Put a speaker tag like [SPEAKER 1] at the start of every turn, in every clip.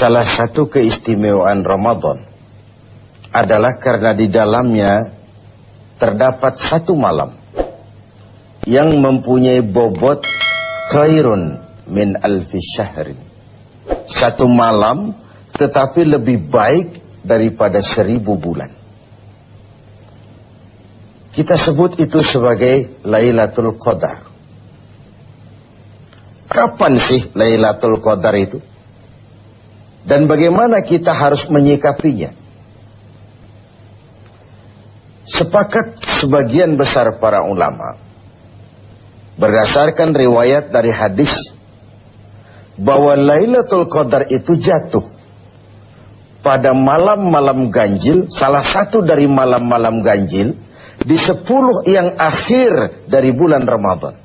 [SPEAKER 1] salah satu keistimewaan Ramadan adalah karena di dalamnya terdapat satu malam yang mempunyai bobot khairun min alfi syahrin. Satu malam tetapi lebih baik daripada 1000 bulan. Kita sebut itu sebagai Lailatul Qadar. Kapan sih Lailatul Qadar itu? Dan bagaimana kita harus menyikapinya? Sepakat sebagian besar para ulama berdasarkan riwayat dari hadis bahwa Lailatul Qadar itu jatuh pada malam-malam ganjil, salah satu dari malam-malam ganjil di 10 yang akhir dari bulan Ramadan.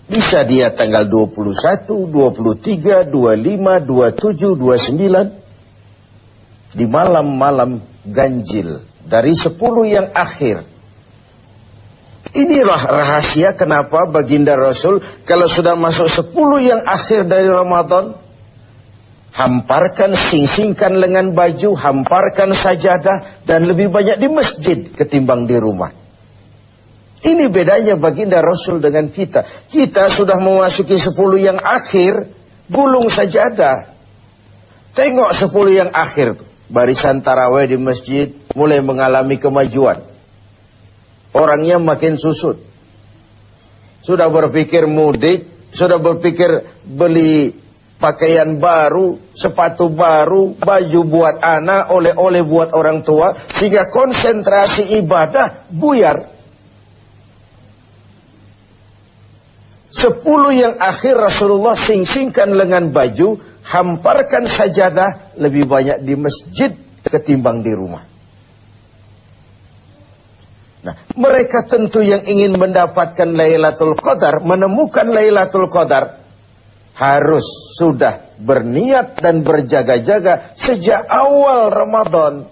[SPEAKER 1] Bisa dia tanggal 21, 23, 25, 27, 29 di malam-malam ganjil dari 10 yang akhir. Inilah rahasia kenapa baginda Rasul kalau sudah masuk 10 yang akhir dari Ramadan, hamparkan, sing-singkan lengan baju, hamparkan sajadah, dan lebih banyak di masjid ketimbang di rumah. Ini bedanya baginda Rasul dengan kita. Kita sudah memasuki 10 yang akhir, gulung sajadah. Tengok 10 yang akhir, barisan tarawih di masjid mulai mengalami kemajuan. Orangnya makin susut. Sudah berpikir mudik, sudah berpikir beli pakaian baru, sepatu baru, baju buat anak, oleh-oleh buat orang tua, sehingga konsentrasi ibadah buyar. 10 yang akhir Rasulullah sing-singkan lengan baju, hamparkan sajadah, lebih banyak di masjid ketimbang di rumah. Nah, mereka tentu yang ingin mendapatkan Lailatul Qadar, menemukan Lailatul Qadar, harus sudah berniat dan berjaga-jaga sejak awal Ramadan.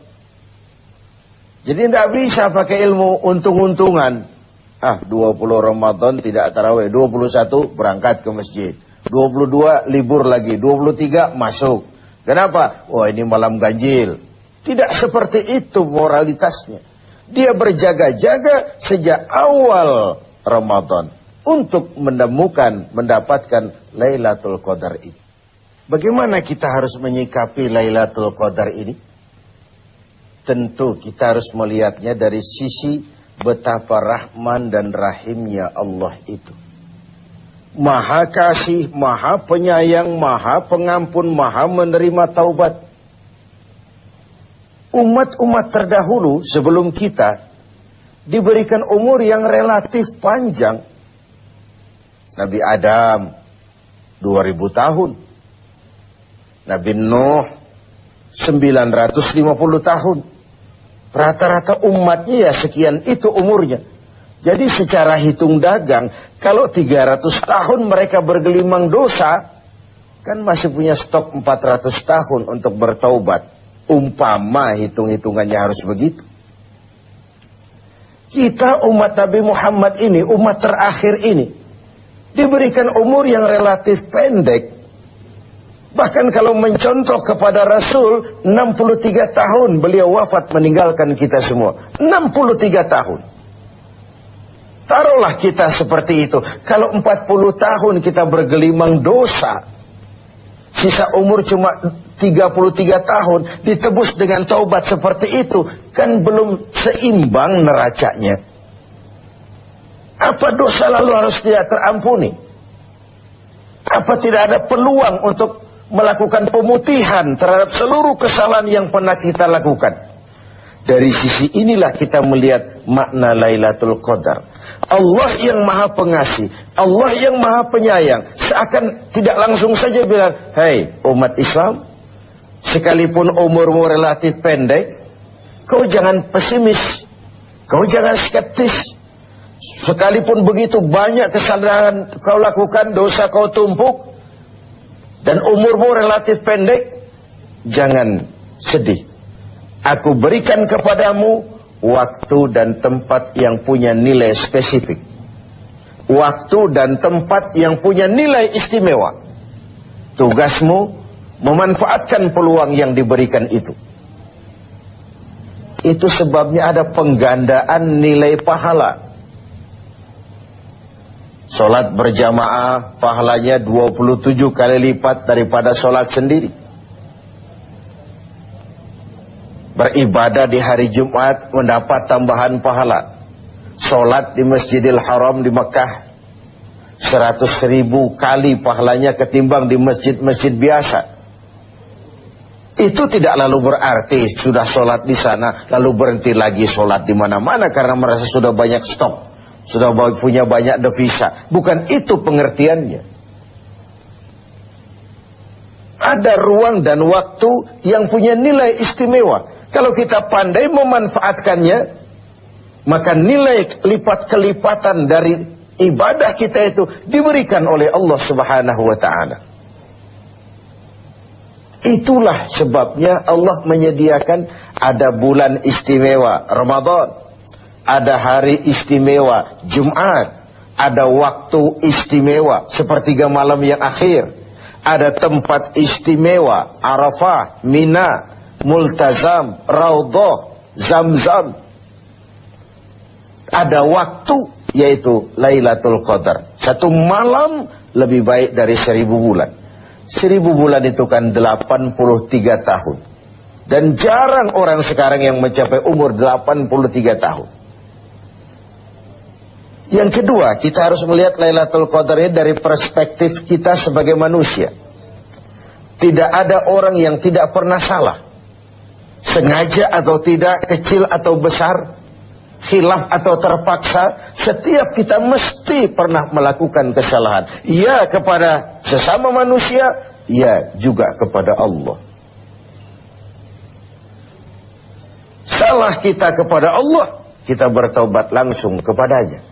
[SPEAKER 1] Jadi tidak bisa pakai ilmu untung-untungan. 20 Ramadan tidak tarawih, 21 berangkat ke masjid, 22 libur lagi, 23 masuk. Kenapa? Wah, ini malam ganjil. Tidak seperti itu moralitasnya. Dia berjaga-jaga sejak awal Ramadan untuk mendapatkan Lailatul Qadar itu. Bagaimana kita harus menyikapi Lailatul Qadar ini? Tentu kita harus melihatnya dari sisi betapa rahman dan rahimnya Allah itu. Maha kasih, maha penyayang, maha pengampun, maha menerima taubat. Umat-umat terdahulu sebelum kita diberikan umur yang relatif panjang. Nabi Adam 2000 tahun. Nabi Nuh 950 tahun. Rata-rata umatnya ya sekian itu umurnya. Jadi secara hitung dagang, kalau 300 tahun mereka bergelimang dosa, kan masih punya stok 400 tahun untuk bertaubat. Umpama hitung-hitungannya harus begitu. Kita umat Nabi Muhammad ini, umat terakhir ini, diberikan umur yang relatif pendek. Bahkan kalau mencontoh kepada Rasul, 63 tahun beliau wafat meninggalkan kita semua. 63 tahun. Taruhlah kita seperti itu. Kalau 40 tahun kita bergelimang dosa, sisa umur cuma 33 tahun, ditebus dengan taubat seperti itu, kan belum seimbang neracanya. Apa dosa lalu harus tidak terampuni? Apa tidak ada peluang untuk melakukan pemutihan terhadap seluruh kesalahan yang pernah kita lakukan? Dari sisi inilah kita melihat makna Lailatul Qadar. Allah yang maha pengasih, Allah yang maha penyayang, seakan tidak langsung saja bilang, "Hei umat Islam, sekalipun umurmu relatif pendek, kau jangan pesimis, kau jangan skeptis. Sekalipun begitu banyak kesalahan kau lakukan, dosa kau tumpuk, dan umurmu relatif pendek, jangan sedih. Aku berikan kepadamu waktu dan tempat yang punya nilai spesifik. Waktu dan tempat yang punya nilai istimewa. Tugasmu memanfaatkan peluang yang diberikan itu. Itu sebabnya ada penggandaan nilai pahala. Sholat berjamaah pahalanya 27 kali lipat daripada sholat sendiri. Beribadah di hari Jumat mendapat tambahan pahala. Sholat di Masjidil Haram di Mekah 100.000 kali pahalanya ketimbang di masjid-masjid biasa. Itu tidak lalu berarti sudah sholat di sana lalu berhenti lagi sholat di mana-mana karena merasa sudah banyak stok, sudah punya banyak devisa. Bukan itu pengertiannya. Ada ruang dan waktu yang punya nilai istimewa. Kalau kita pandai memanfaatkannya, maka nilai lipat-kelipatan dari ibadah kita itu diberikan oleh Allah Subhanahu wa ta'ala. Itulah sebabnya Allah menyediakan ada bulan istimewa Ramadan, ada hari istimewa Jumat, ada waktu istimewa sepertiga malam yang akhir, ada tempat istimewa Arafah, Mina, Multazam, Raudhah, Zamzam. Ada waktu yaitu Lailatul Qadar. Satu malam lebih baik dari 1000 bulan. 1000 bulan itu kan 83 tahun. Dan jarang orang sekarang yang mencapai umur 83 tahun. Yang kedua, kita harus melihat Lailatul Qadar ini dari perspektif kita sebagai manusia. Tidak ada orang yang tidak pernah salah. Sengaja atau tidak, kecil atau besar, khilaf atau terpaksa, setiap kita mesti pernah melakukan kesalahan. Ya kepada sesama manusia, ya juga kepada Allah. Salah kita kepada Allah, kita bertaubat langsung kepadanya.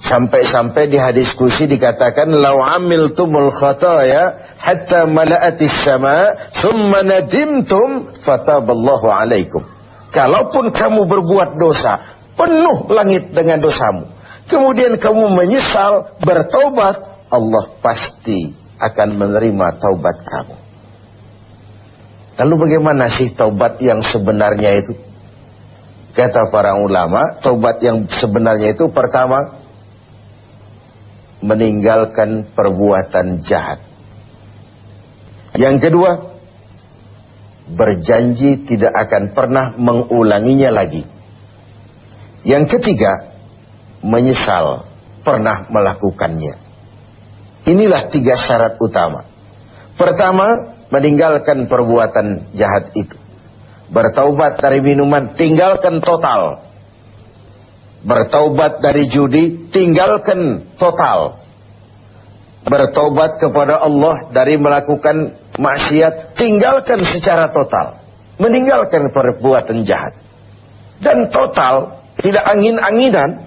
[SPEAKER 1] Sampai-sampai di hadis kursi dikatakan, "Lau amiltumul khataya hatta mala'atis sama, thumma nadimtum, fataballahu alaikum." Kalaupun kamu berbuat dosa, penuh langit dengan dosamu, kemudian kamu menyesal, bertaubat, Allah pasti akan menerima taubat kamu. Lalu bagaimana sih taubat yang sebenarnya itu? Kata para ulama, taubat yang sebenarnya itu pertama, meninggalkan perbuatan jahat. Yang kedua, berjanji tidak akan pernah mengulanginya lagi. Yang ketiga, menyesal pernah melakukannya. Inilah 3 syarat utama. Pertama, meninggalkan perbuatan jahat itu. Bertaubat dari minuman, tinggalkan total. Bertaubat dari judi, tinggalkan total. Bertaubat kepada Allah dari melakukan maksiat, tinggalkan secara total. Meninggalkan perbuatan jahat. Dan total, tidak angin-anginan.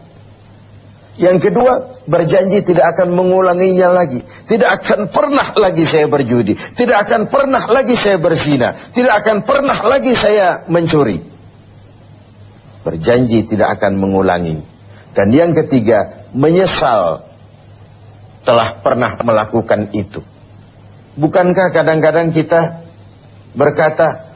[SPEAKER 1] Yang kedua, berjanji tidak akan mengulanginya lagi. Tidak akan pernah lagi saya berjudi. Tidak akan pernah lagi saya berzina. Tidak akan pernah lagi saya mencuri. Berjanji tidak akan mengulangi. Dan yang ketiga, menyesal telah pernah melakukan itu. Bukankah kadang-kadang kita berkata,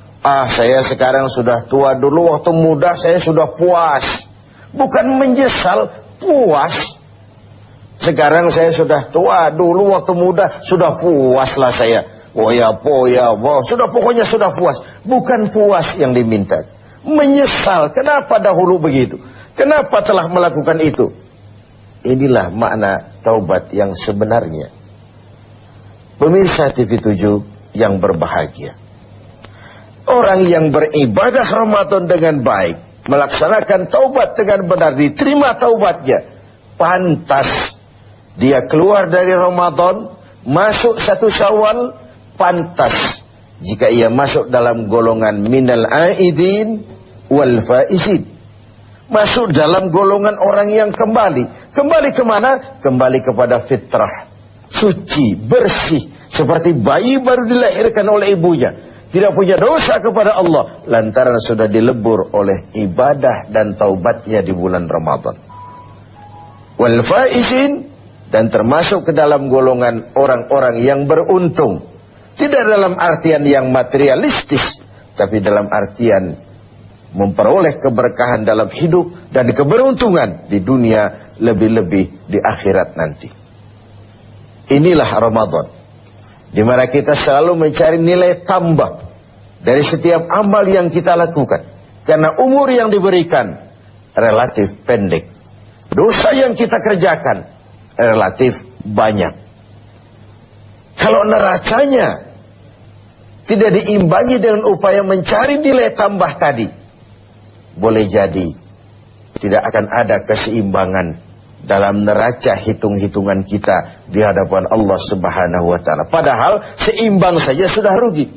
[SPEAKER 1] saya sekarang sudah tua, dulu waktu muda saya sudah puas. Bukan menyesal, puas. Sekarang saya sudah tua, dulu waktu muda sudah puaslah saya. Sudah pokoknya sudah puas. Bukan puas yang diminta. Menyesal, kenapa dahulu begitu? Kenapa telah melakukan itu? Inilah makna taubat yang sebenarnya. Pemirsa TV7 yang berbahagia, orang yang beribadah Ramadan dengan baik, melaksanakan taubat dengan benar, diterima taubatnya, pantas dia keluar dari Ramadan, masuk 1 Syawal, pantas jika ia masuk dalam golongan minal aidin wal faizin. Masuk dalam golongan orang yang kembali. Kembali kemana? Kembali kepada fitrah. Suci, bersih. Seperti bayi baru dilahirkan oleh ibunya. Tidak punya dosa kepada Allah. Lantaran sudah dilebur oleh ibadah dan taubatnya di bulan Ramadan. Wal faizin, dan termasuk ke dalam golongan orang-orang yang beruntung. Tidak dalam artian yang materialistis, tapi dalam artian memperoleh keberkahan dalam hidup dan keberuntungan di dunia, lebih-lebih di akhirat nanti. Inilah Ramadan, di mana kita selalu mencari nilai tambah dari setiap amal yang kita lakukan, karena umur yang diberikan relatif pendek, dosa yang kita kerjakan relatif banyak. Kalau nerakanya tidak diimbangi dengan upaya mencari nilai tambah tadi, boleh jadi tidak akan ada keseimbangan dalam neraca hitung-hitungan kita di hadapan Allah Subhanahu wa ta'ala. Padahal seimbang saja sudah rugi.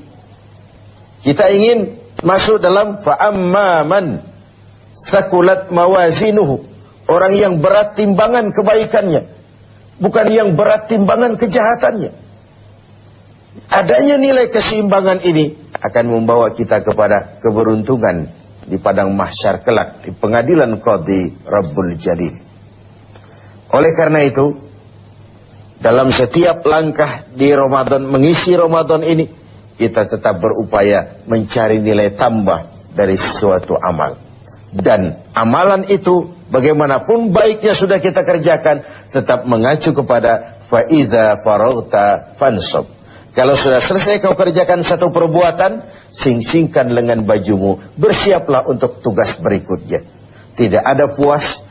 [SPEAKER 1] Kita ingin masuk dalam fa'amman thaqulat mawazinuhu, orang yang berat timbangan kebaikannya, bukan yang berat timbangan kejahatannya. Adanya nilai keseimbangan ini akan membawa kita kepada keberuntungan di padang mahsyar kelak, di pengadilan Qadhi Rabbul Jalil. Oleh karena itu, dalam setiap langkah di Ramadan, mengisi Ramadan ini, kita tetap berupaya mencari nilai tambah dari suatu amal. Dan amalan itu, bagaimanapun baiknya sudah kita kerjakan, tetap mengacu kepada fa'idha farauta fansab. Kalau sudah selesai kau kerjakan satu perbuatan, sing-singkan lengan bajumu, bersiaplah untuk tugas berikutnya. Tidak ada puas